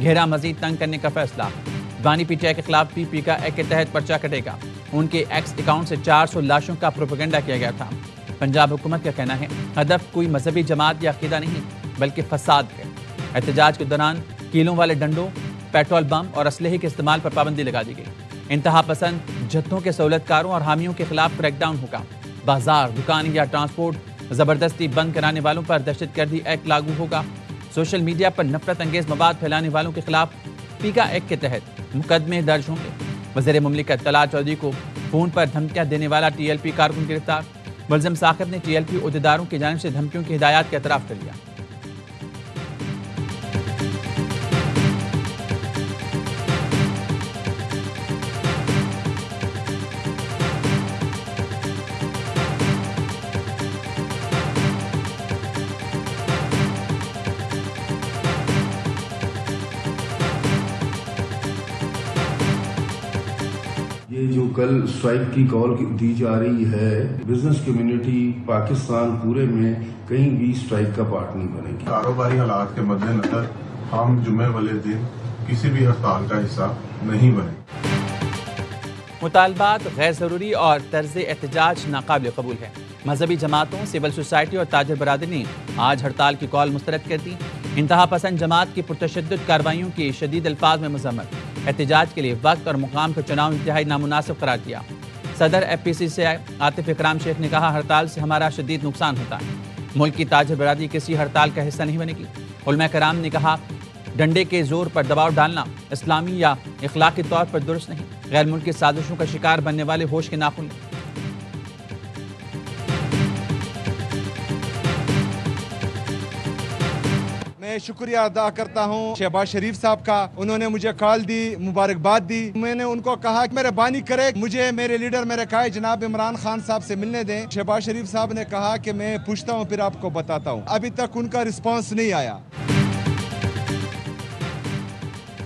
گھیرا مزید تنگ کرنے کا فیصلہ۔ بانی پی ٹی آئی کے خلاف پی پی کا ایکٹ کے تحت پرچہ کٹے گا۔ ان کے ایکس اکاؤنٹ سے 400 لاشوں کا پروپیگنڈا کیا گیا تھا۔ پنجاب حکومت کا کہنا ہے ہدف کوئی مذہبی جماعت یا عقیدہ نہیں بلکہ فساد ہے۔ احتجاج کے دوران کیلوں والے ڈنڈوں، پیٹرول بم اور اسلحے کے استعمال پر پابندی لگا دی گئی۔ انتہا پسند جتھوں کے سہولت کاروں اور حامیوں کے خلاف کریک ڈاؤن ہوگا۔ بازار، دکان یا ٹرانسپورٹ زبردستی بند کرانے والوں پر دہشت گردی ایکٹ لاگو ہوگا۔ سوشل میڈیا پر نفرت انگیز مواد پھیلانے والوں کے خلاف پیکا ایکٹ کے تحت مقدمے درج ہوں گے۔ وزیر مملکت طلعت چودھری کو فون پر دھمکیاں دینے والا ٹی ایل پی کارکن گرفتار۔ ملزم ثاقب نے ٹی ایل پی عہدیداروں کی جانب سے دھمکیوں کی ہدایات کا اعتراف کر لیا۔ یہ جو کل اسٹرائک کی کال دی جا رہی ہے، بزنس کمیونٹی پاکستان پورے میں کہیں بھی اسٹرائک کا پارٹ نہیں بنے گی۔ کاروباری حالات کے مد نظر ہم جمعے والے دن کسی بھی ہڑتال کا حصہ نہیں بنے۔ مطالبات غیر ضروری اور طرز احتجاج ناقابل قبول ہے۔ مذہبی جماعتوں، سول سوسائٹی اور تاجر برادری نے آج ہڑتال کی کال مسترد کر دی۔ انتہا پسند جماعت کی پرتشدد کارروائیوں کی شدید الفاظ میں مذمت۔ احتجاج کے لیے وقت اور مقام کا چناؤ انتہائی نامناسب قرار دیا۔ صدر ایف پی سی سے عاطف اکرام شیخ نے کہا ہڑتال سے ہمارا شدید نقصان ہوتا ہے۔ ملک کی تاجر برادری کسی ہڑتال کا حصہ نہیں بنے گی۔ علماء کرام نے کہا ڈنڈے کے زور پر دباؤ ڈالنا اسلامی یا اخلاقی طور پر درست نہیں۔ غیر ملکی سازشوں کا شکار بننے والے ہوش کے ناخن لیں۔ میں شکریہ ادا کرتا ہوں شہباز شریف صاحب کا، انہوں نے مجھے کال دی، مبارکباد دی۔ میں نے ان کو کہا کہ میرے بانی کرے مجھے میرے لیڈر میرے قائد جناب عمران خان صاحب سے ملنے دیں۔ شہباز شریف صاحب نے کہا کہ میں پوچھتا ہوں پھر آپ کو بتاتا ہوں۔ ابھی تک ان کا رسپانس نہیں آیا۔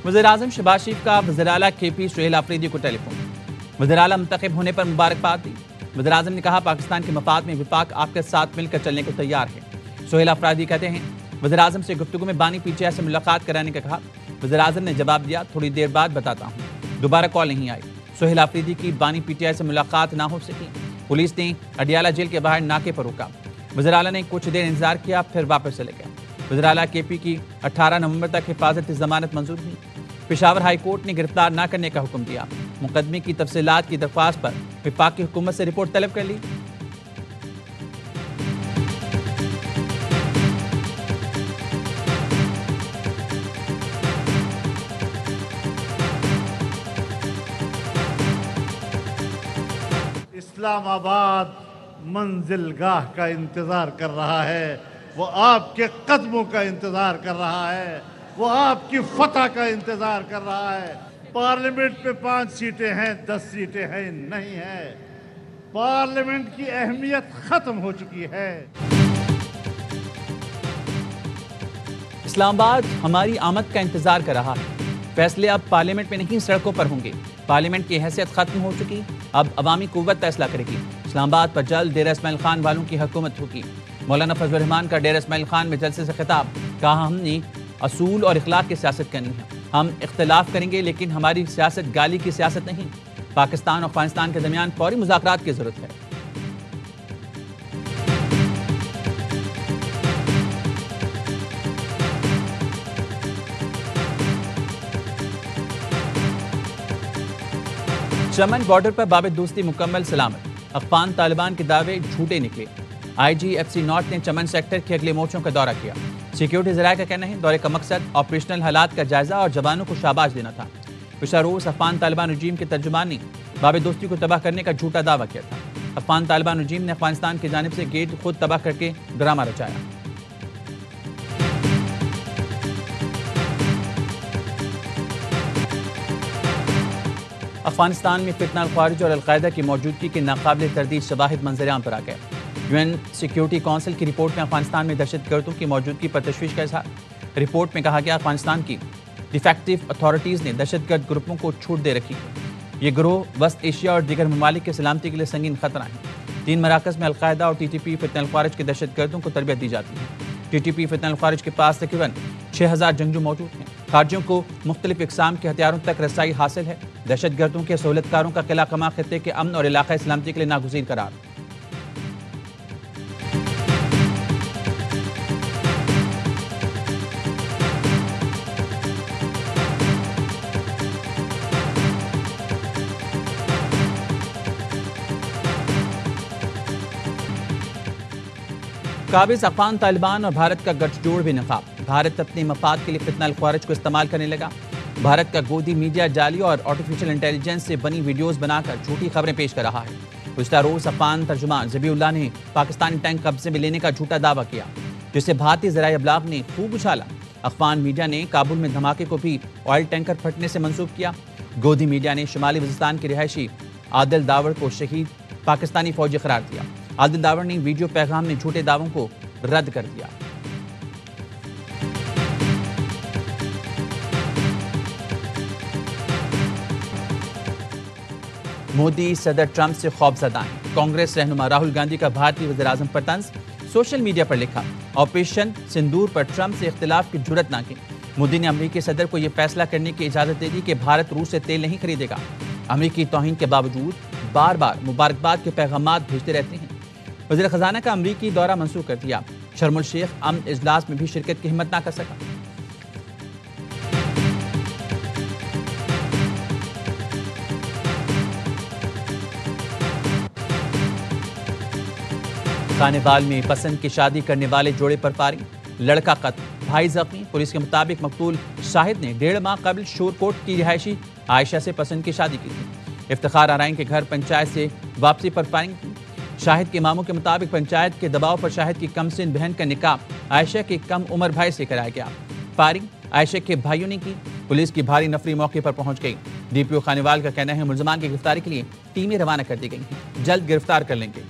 وزیراعظم شہباز شریف کا وزیراعلیٰ کے پی سہیل آفریدی کو ٹیلی فون۔ وزیراعلیٰ منتخب ہونے پر مبارکباد دی۔ وزیراعظم نے کہا پاکستان کے مفاد میں وفاق آپ کے ساتھ مل کر چلنے کو تیار ہے۔ سہیل آفریدی کہتے ہیں وزیراعظم سے گفتگو میں بانی پی ٹی آئی سے ملاقات کرانے کا کہا۔ وزیراعظم نے جواب دیا تھوڑی دیر بعد بتاتا ہوں۔ دوبارہ کال نہیں آئی۔ سہیل آفریدی کی بانی پی ٹی آئی سے ملاقات نہ ہو سکی۔ پولیس نے اڈیالہ جیل کے باہر ناکے پر روکا۔ وزیراعلیٰ نے کچھ دیر انتظار کیا پھر واپس چلے گئے۔ وزیراعلیٰ کے پی کی 18 نومبر تک حفاظتی ضمانت منظور ہوئی۔ پشاور ہائی کورٹ نے گرفتار نہ کرنے کا حکم دیا۔ مقدمے کی تفصیلات کی درخواست پر وفاقی حکومت سے رپورٹ طلب کر لی۔ اسلام آباد منزل گاہ کا انتظار کر رہا ہے، وہ آپ کے قدموں کا انتظار کر رہا ہے، وہ آپ کی فتح کا انتظار کر رہا ہے۔ پارلیمنٹ میں 5 سیٹیں ہیں، 10 سیٹیں ہیں نہیں ہیں۔ پارلیمنٹ کی اہمیت ختم ہو چکی ہے۔ اسلام آباد ہماری آمد کا انتظار کر رہا ہے۔ فیصلے اب پارلیمنٹ میں نہیں سڑکوں پر ہوں گے۔ پارلیمنٹ کی حیثیت ختم ہو چکی، اب عوامی قوت فیصلہ کرے گی۔ اسلام آباد پر جلد ڈیرہ اسماعیل خان والوں کی حکومت ہوگی۔ مولانا فضل الرحمان کا ڈیرہ اسماعیل خان میں جلسے سے خطاب، کہا ہم نے اصول اور اخلاق کی سیاست کرنی ہے۔ ہم اختلاف کریں گے لیکن ہماری سیاست گالی کی سیاست نہیں۔ پاکستان اور افغانستان کے درمیان فوری مذاکرات کی ضرورت ہے۔ چمن بارڈر پر باب دوستی مکمل سلامت۔ افغان طالبان کے دعوے جھوٹے نکلے۔ آئی جی ایف سی نارتھ نے چمن سیکٹر کے اگلے مورچوں کا دورہ کیا۔ سیکیورٹی ذرائع کا کہنا ہے دورے کا مقصد آپریشنل حالات کا جائزہ اور جوانوں کو شاباش دینا تھا۔ پچھلے روز افغان طالبان رجیم کے ترجمان نے باب دوستی کو تباہ کرنے کا جھوٹا دعویٰ کیا تھا۔ افغان طالبان رجیم نے افغانستان کی جانب سے گیٹ خود تباہ کر کے ڈرامہ رچایا۔ افغانستان میں فتنہ الخوارج اور القاعدہ کی موجودگی کے ناقابل تردید شواہد منظر عام پر آ گئے۔ یو این سیکیورٹی کونسل کی رپورٹ میں افغانستان میں دہشت گردوں کی موجودگی پر تشویش کا اظہار۔ رپورٹ میں کہا گیا افغانستان کی ڈیفیکٹو اتھارٹیز نے دہشت گرد گروپوں کو چھوٹ دے رکھی ہے۔ یہ گروہ وسط ایشیا اور دیگر ممالک کے سلامتی کے لیے سنگین خطرہ ہیں۔ 3 مراکز میں القاعدہ اور ٹی ٹی پی فتنہ الخوارج کے دہشت گردوں کو تربیت دی جاتی ہے۔ ٹی ٹی پی فتنہ الخوارج کے پاس تقریباً 6000 جنگجو موجود ہیں۔ خارجیوں کو مختلف اقسام کے ہتھیاروں تک رسائی حاصل ہے۔ دہشت گردوں کے سہولت کاروں کا قلعہ کما خطے کے امن اور علاقہ سلامتی کے لیے ناگزیر قرار۔ قابض افغان طالبان اور بھارت کا گٹھ جوڑ بھی نقاب۔ بھارت اپنے مفاد کے لیے فتنہ الخوارج کو استعمال کرنے لگا۔ بھارت کا گودی میڈیا جعلی اور آرٹیفیشل انٹیلیجنس سے بنی ویڈیوز بنا کر جھوٹی خبریں پیش کر رہا ہے۔ گزشتہ روز افغان ترجمان ذبیح اللہ نے پاکستانی ٹینک قبضے میں لینے کا جھوٹا دعویٰ کیا، جسے بھارتی ذرائع ابلاغ نے خوب اچھالا۔ افغان میڈیا نے کابل میں دھماکے کو بھی آئل ٹینکر پھٹنے سے منسوب کیا۔ گودی میڈیا نے شمالی وزیرستان کے رہائشی عادل داور کو شہید پاکستانی فوجی قرار دیا۔ عادل داور نے ویڈیو پیغام میں جھوٹے دعووں کو رد کر دیا۔ مودی صدر ٹرمپ سے خوفزدہ ہیں۔ کانگریس رہنما راہل گاندھی کا بھارتی وزیراعظم پر طنز، سوشل میڈیا پر لکھا، آپریشن سندور پر ٹرمپ سے اختلاف کی جرات نہ کی۔ مودی نے امریکی صدر کو یہ فیصلہ کرنے کی اجازت دے دی کہ بھارت روس سے تیل نہیں خریدے گا۔ امریکی توہین کے باوجود بار بار مبارکباد کے پیغامات بھیجتے رہتے ہیں۔ وزیر خزانہ کا امریکی دورہ منسوخ کر دیا۔ شرم الشیخ امن اجلاس میں بھی شرکت کی ہمت نہ کر سکا۔ خانیوال میں پسند کی شادی کرنے والے جوڑے پر فائرنگ، لڑکا قتل، بھائی زخمی۔ پولیس کے مطابق مقتول شاہد نے 1.5 ماہ قبل شور کوٹ کی رہائشی عائشہ سے پسند کی شادی کی تھی۔ افتخار آرائن کے گھر پنچایت سے واپسی پر فائرنگ کی۔ شاہد کے ماموں کے مطابق پنچایت کے دباؤ پر شاہد کی کم سن بہن کا نکاح عائشہ کے کم عمر بھائی سے کرایا گیا۔ فائرنگ عائشہ کے بھائیوں نے کی۔ پولیس کی بھاری نفری موقع پر پہنچ گئی۔ ڈی پی او خانیوال کا کہنا ہے ملزمان کی گرفتاری کے لیے ٹیمیں روانہ کر دی گئی ہیں، جلد گرفتار کر لیں گے۔